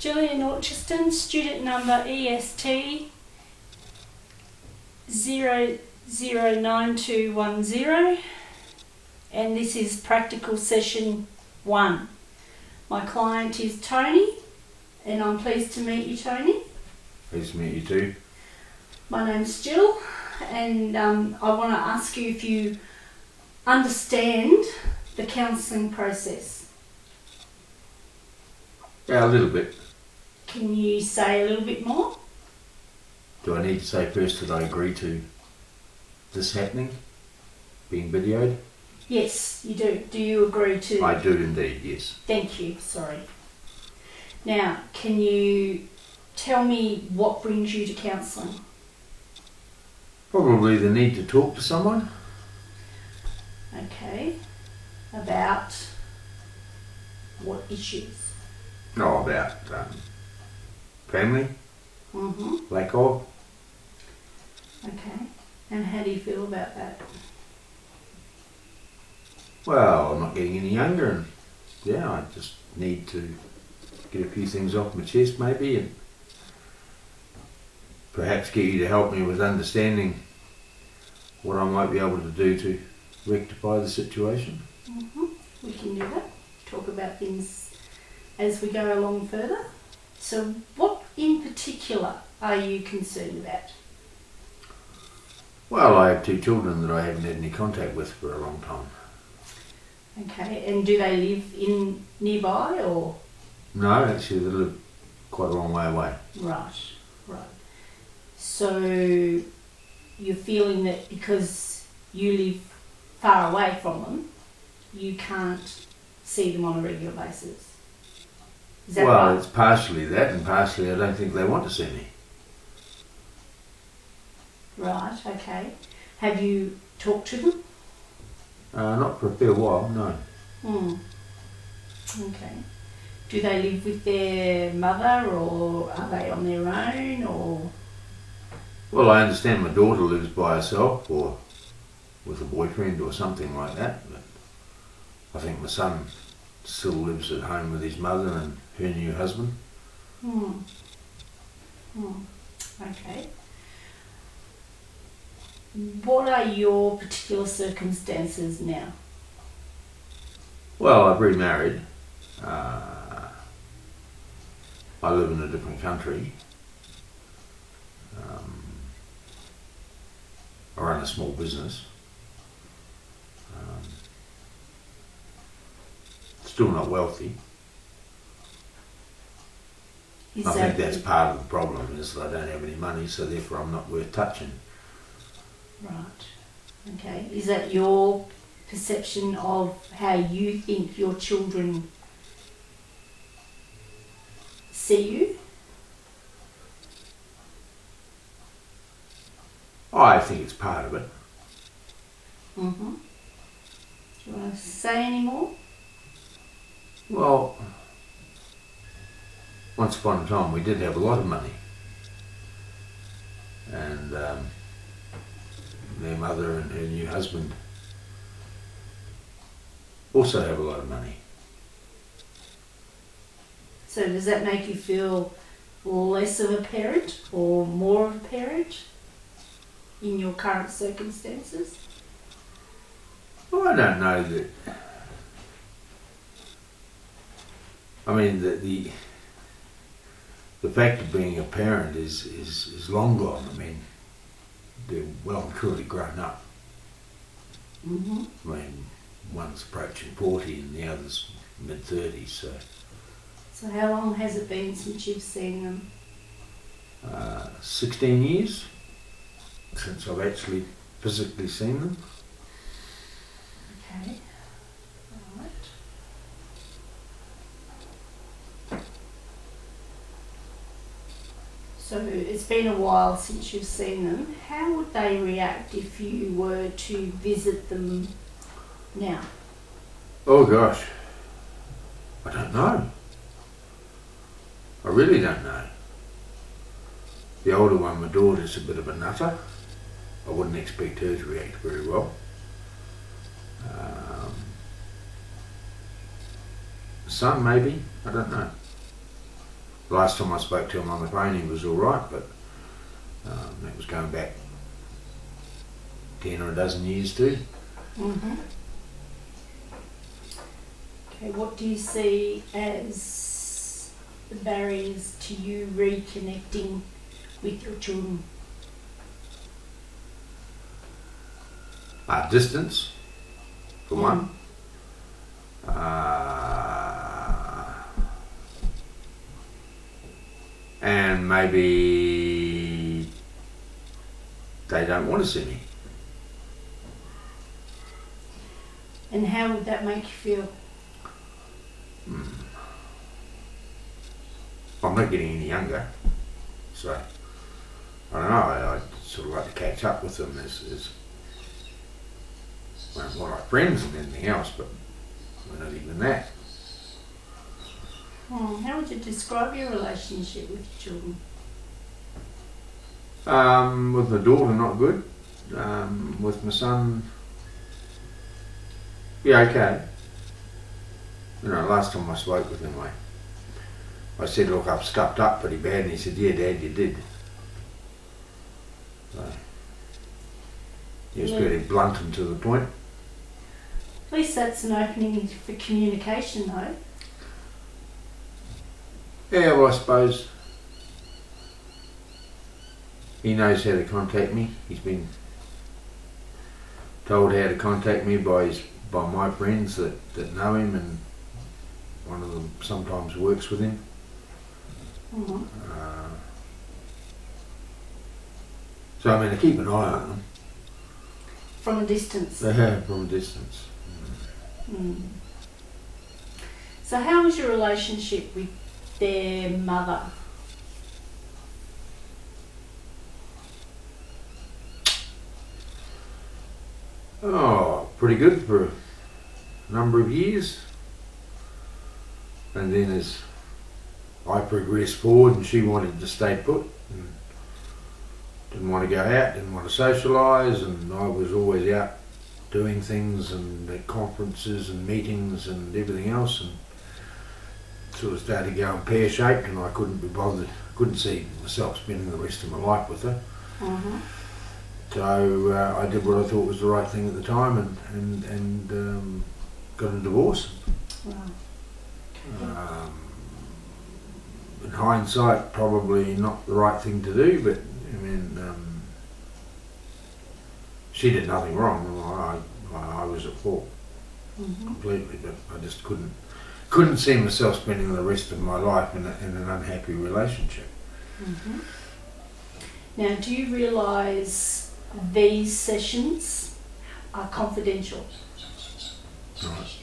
Jillian Orchiston, student number EST 009210, and this is practical session 1. My client is Tony, and I'm pleased to meet you, Tony. Pleased to meet you too. My name's Jill, and I want to ask you if you understand the counselling process. Yeah, a little bit. Can you say a little bit more? Do I need to say first that I agree to this happening, being videoed? Yes, you do. Do you agree to? I do indeed, yes. Thank you, sorry. Now, can you tell me what brings you to counselling? Probably the need to talk to someone. Okay. About what issues? No, about family, lack of. Okay. And how do you feel about that? Well, I'm not getting any younger, and yeah, I just need to get a few things off my chest maybe, and perhaps get you to help me with understanding what I might be able to do to rectify the situation. We can do that. Talk about things as we go along further. So what in particular are you concerned about? Well, I have 2 children that I haven't had any contact with for a long time. Okay, and do they live in nearby or? No, actually they live quite a long way away. Right. So you're feeling that because you live far away from them, you can't see them on a regular basis? Is that Well, right? it's partially that, and partially I don't think they want to see me. Right, okay. Have you talked to them? Not for a fair while, no. Okay. Do they live with their mother, or are they on their own, or? Well, I understand my daughter lives by herself, or with a boyfriend or something like that, but I think my son still lives at home with his mother and her new husband. Okay. What are your particular circumstances now? Well, I've remarried. I live in a different country. I run a small business. Still not wealthy. I think that's part of the problem, is that I don't have any money, so therefore I'm not worth touching. Right. Okay. Is that your perception of how you think your children see you? I think it's part of it. Do you want to say any more? Well, once upon a time we did have a lot of money, and their mother and her new husband also have a lot of money. So does that make you feel less of a parent or more of a parent in your current circumstances? Well, I don't know that. I mean, the fact of being a parent is long gone. I mean, they're well and truly grown up. I mean, one's approaching 40 and the other's mid-30s, so. So how long has it been since you've seen them? 16 years since I've actually physically seen them. Okay. Right. So it's been a while since you've seen them. How would they react if you were to visit them now? Oh gosh, I don't know. I really don't know. The older one, my daughter's a bit of a nutter. I wouldn't expect her to react very well. Son, maybe, I don't know. Last time I spoke to him on the phone, he was all right, but that was going back 10 or a dozen years too. Mm-hmm. Okay, what do you see as the barriers to you reconnecting with your children? Distance, for one. And maybe they don't want to see me. And how would that make you feel? I'm not getting any younger, so I don't know. I sort of like to catch up with them as well, more like friends than anything else, but we're not even that. How would you describe your relationship with your children? With my daughter, not good. With my son, yeah, okay. You know, last time I spoke with him, I said, look, I've stuffed up pretty bad, and he said, yeah, Dad, you did. So, he was pretty blunt and to the point. At least that's an opening for communication, though. Yeah, well, I suppose he knows how to contact me. He's been told how to contact me by my friends that know him, and one of them sometimes works with him. Mm-hmm. So I mean, I keep an eye on them. From a distance? From a distance. So how was your relationship with their mother? Oh, pretty good for a number of years. And then as I progressed forward and she wanted to stay put and didn't want to go out, didn't want to socialise, and I was always out doing things and at conferences and meetings and everything else, and sort of started going pear-shaped, and I couldn't be bothered, couldn't see myself spending the rest of my life with her. Mm-hmm. So I did what I thought was the right thing at the time, and got a divorce. Wow. In hindsight, probably not the right thing to do, but I mean, she did nothing wrong. I was at fault completely, but I just couldn't see myself spending the rest of my life in an unhappy relationship. Mm-hmm. Now, do you realise these sessions are confidential? Right.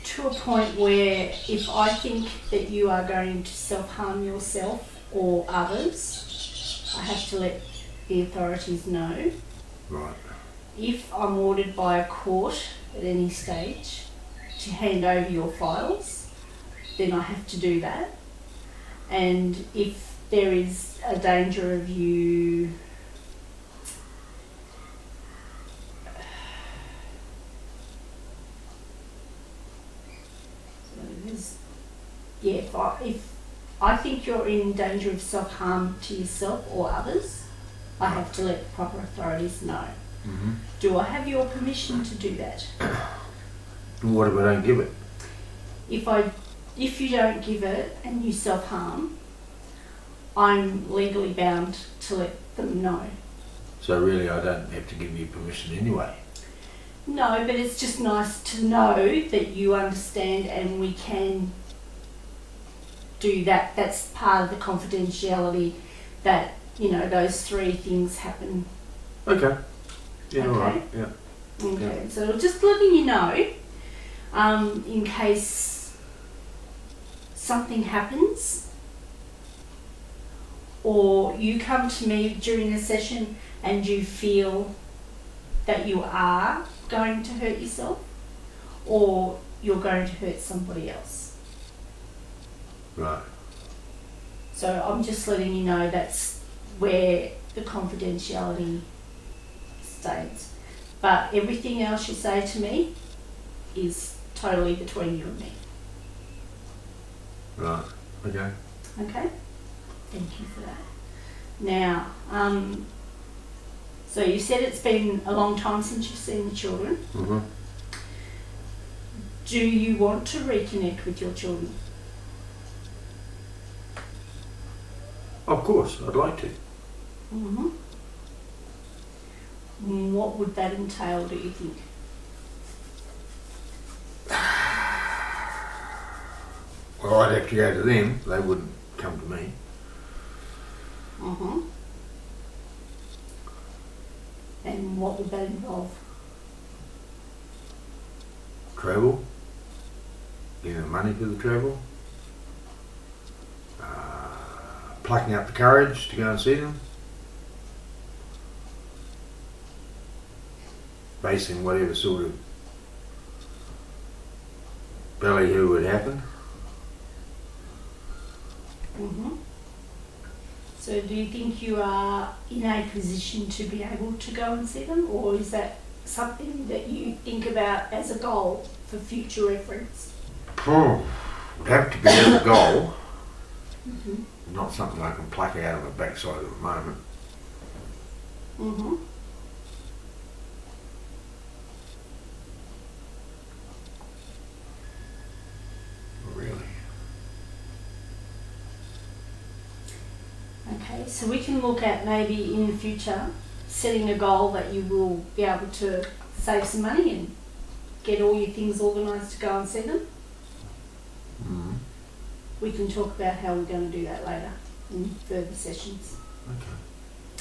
To a point where if I think that you are going to self-harm yourself or others, I have to let the authorities know. Right. If I'm ordered by a court at any stage to hand over your files, then I have to do that. And if there is a danger of you if I think you're in danger of self-harm to yourself or others, I have to let the proper authorities know. Mm-hmm. Do I have your permission to do that? What if I don't give it? If you don't give it and you self-harm, I'm legally bound to let them know. So really I don't have to give you permission anyway? No, but it's just nice to know that you understand and we can do that. That's part of the confidentiality, that, you know, those three things happen. Okay. Yeah, Okay. all right. Yeah. Okay, Yeah. so just letting you know, in case something happens or you come to me during a session and you feel that you are going to hurt yourself or you're going to hurt somebody else. Right. So I'm just letting you know that's where the confidentiality stays. But everything else you say to me is totally between you and me. Right. Okay. Okay, thank you for that. Now, so you said it's been a long time since you've seen the children. Mm-hmm. Do you want to reconnect with your children? Of course, I'd like to. Mm-hmm. What would that entail, do you think? Well, I'd have to go to them. They wouldn't come to me. Mm-hmm. And what would that involve? Travel. Getting the money for the travel. Plucking up the courage to go and see them. Basing whatever sort of ballyhoo would happen. Mm-hmm. So do you think you are in a position to be able to go and see them, or is that something that you think about as a goal for future reference? Would have to be as a goal. Mm-hmm. Not something I can pluck out of my backside at the moment. Mm-hmm. Really. Okay, so we can look at maybe in the future setting a goal that you will be able to save some money and get all your things organised to go and see them. Mm-hmm. We can talk about how we're going to do that later in further sessions.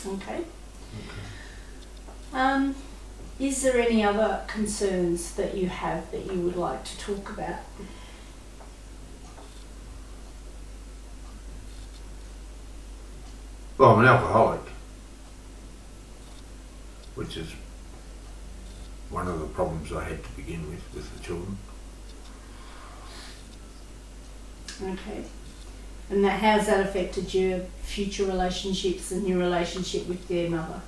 Okay. Okay. Is there any other concerns that you have that you would like to talk about? Well, I'm an alcoholic, which is one of the problems I had to begin with the children. Okay. And that, how's that affected your future relationships and your relationship with their mother?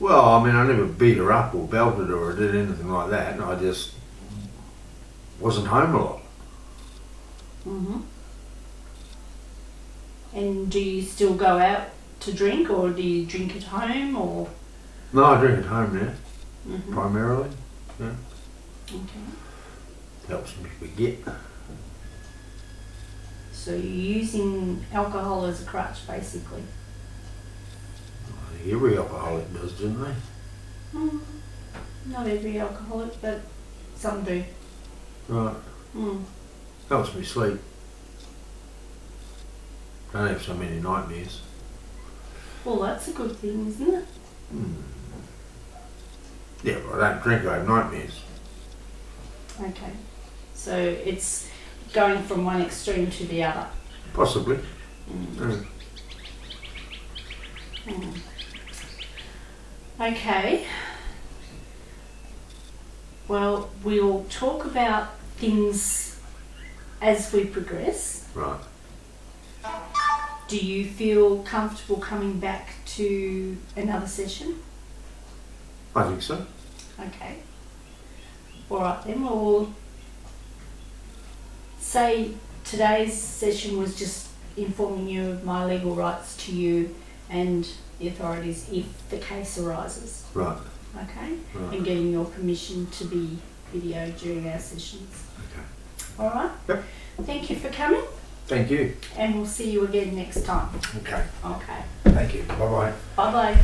Well, I mean, I never beat her up or belted her or did anything like that. I just wasn't home a lot. Mm-hmm. And do you still go out to drink, or do you drink at home, or? No, I drink at home now, Mm-hmm. primarily. Yeah. Okay. Helps me forget. So you're using alcohol as a crutch, basically. I think every alcoholic does, don't they? Not every alcoholic, but some do. Right. Helps me sleep. Don't have so many nightmares. Well, that's a good thing, isn't it? Yeah, but I don't drink, I have nightmares. Okay. So it's going from one extreme to the other. Possibly. Okay. Well, we'll talk about things as we progress. Right. Do you feel comfortable coming back to another session? I think so. Okay. All right then, we'll say today's session was just informing you of my legal rights to you and the authorities if the case arises. Right. Okay? Right. And getting your permission to be videoed during our sessions. Okay. All right? Yep. Thank you for coming, Thank you. and we'll see you again next time. Okay. Okay. Thank you. Bye-bye. Bye-bye.